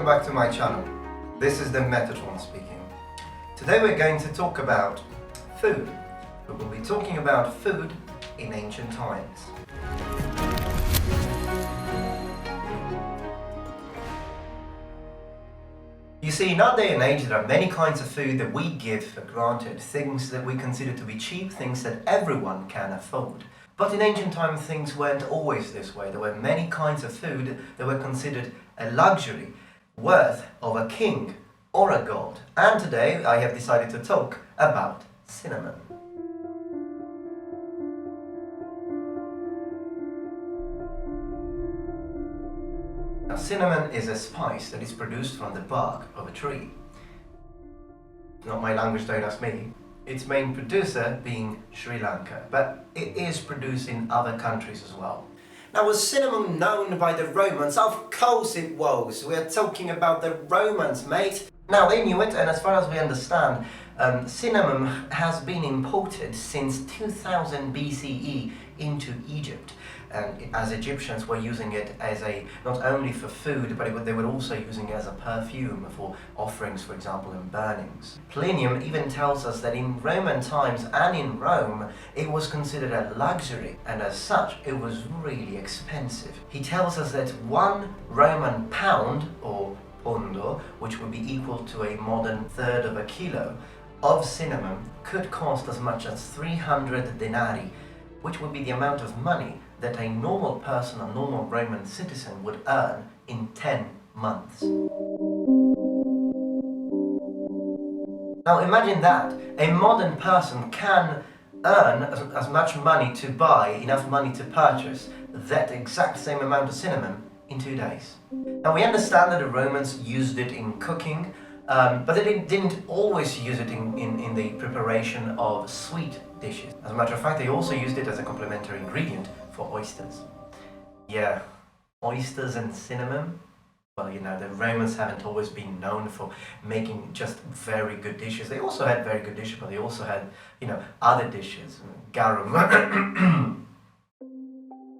welcome back to my channel. This is the Metatron speaking. Today we're going to talk about food. We will be talking about food in ancient times. You see, in our day and age there are many kinds of food that we give for granted, things that we consider to be cheap, things that everyone can afford. But in ancient times things weren't always this way. There were many kinds of food that were considered a luxury, worth of a king or a god. And today I have decided to talk about cinnamon. Now, cinnamon is a spice that is produced from the bark of a tree. Not my language, don't ask me. Its main producer being Sri Lanka, but it is produced in other countries as well. Now, was cinnamon known by the Romans? Of course it was. We're talking about the Romans, mate. Now, they knew it, and as far as we understand, cinnamon has been imported since 2000 BCE into Egypt. And as Egyptians were using it as not only for food, but they were also using it as a perfume for offerings, for example, and burnings. Pliny even tells us that in Roman times and in Rome, it was considered a luxury, and as such, it was really expensive. He tells us that 1 Roman pound, or pondo, which would be equal to a modern third of a kilo, of cinnamon could cost as much as 300 denarii, which would be the amount of money that a normal person, a normal Roman citizen, would earn in 10 months. Now imagine that. A modern person can earn as much money to buy, enough money to purchase that exact same amount of cinnamon in 2 days. Now we understand that the Romans used it in cooking, but they didn't always use it in the preparation of sweet dishes. As a matter of fact, they also used it as a complementary ingredient for oysters. Yeah, oysters and cinnamon. Well, you know, the Romans haven't always been known for making just very good dishes. They also had very good dishes, but they also had, you know, other dishes. Garum.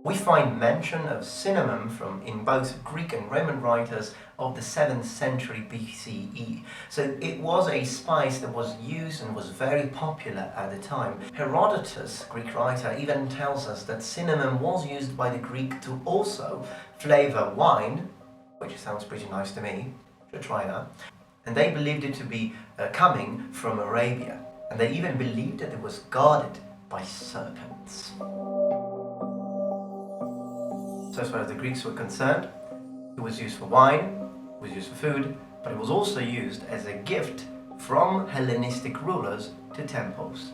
We find mention of cinnamon in both Greek and Roman writers of the 7th century BCE. So it was a spice that was used and was very popular at the time. Herodotus, Greek writer, even tells us that cinnamon was used by the Greek to also flavor wine, which sounds pretty nice to me. Should try that. And they believed it to be coming from Arabia. And they even believed that it was guarded by serpents. So as far as the Greeks were concerned, it was used for wine, it was used for food, but it was also used as a gift from Hellenistic rulers to temples.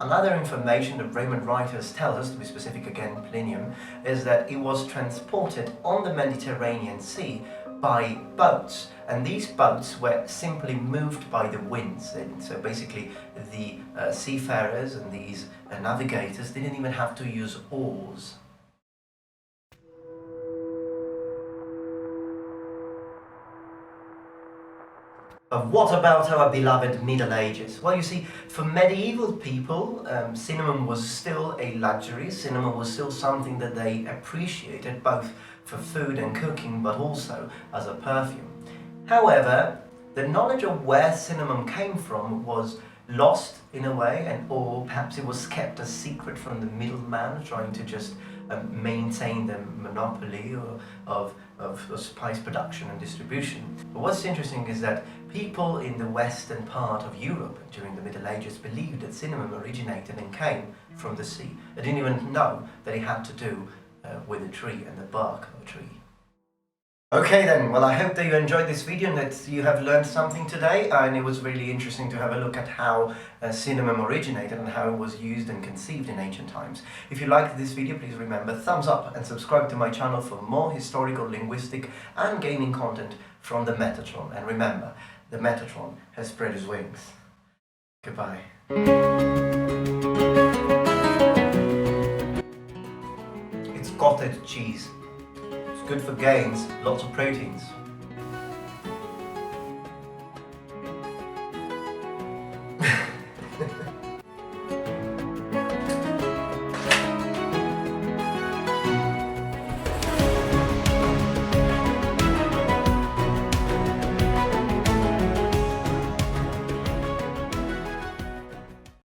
Another information that Roman writers tell us, to be specific again, Pliny, is that it was transported on the Mediterranean Sea by boats, and these boats were simply moved by the winds. And so basically the seafarers and these navigators didn't even have to use oars. What about our beloved Middle Ages? Well, you see, for medieval people, cinnamon was still a luxury. Cinnamon was still something that they appreciated, both for food and cooking, but also as a perfume. However, the knowledge of where cinnamon came from was lost in a way, or perhaps it was kept a secret from the middleman trying to just maintain the monopoly of spice production and distribution. But what's interesting is that people in the western part of Europe during the Middle Ages believed that cinnamon originated and came from the sea. They didn't even know that it had to do with a tree and the bark of a tree. Okay then, well I hope that you enjoyed this video and that you have learned something today, and it was really interesting to have a look at how cinnamon originated and how it was used and conceived in ancient times. If you liked this video, please remember thumbs up and subscribe to my channel for more historical, linguistic and gaming content from the Metatron. And remember, the Metatron has spread his wings. Goodbye. It's cottage cheese. Good for gains, lots of proteins.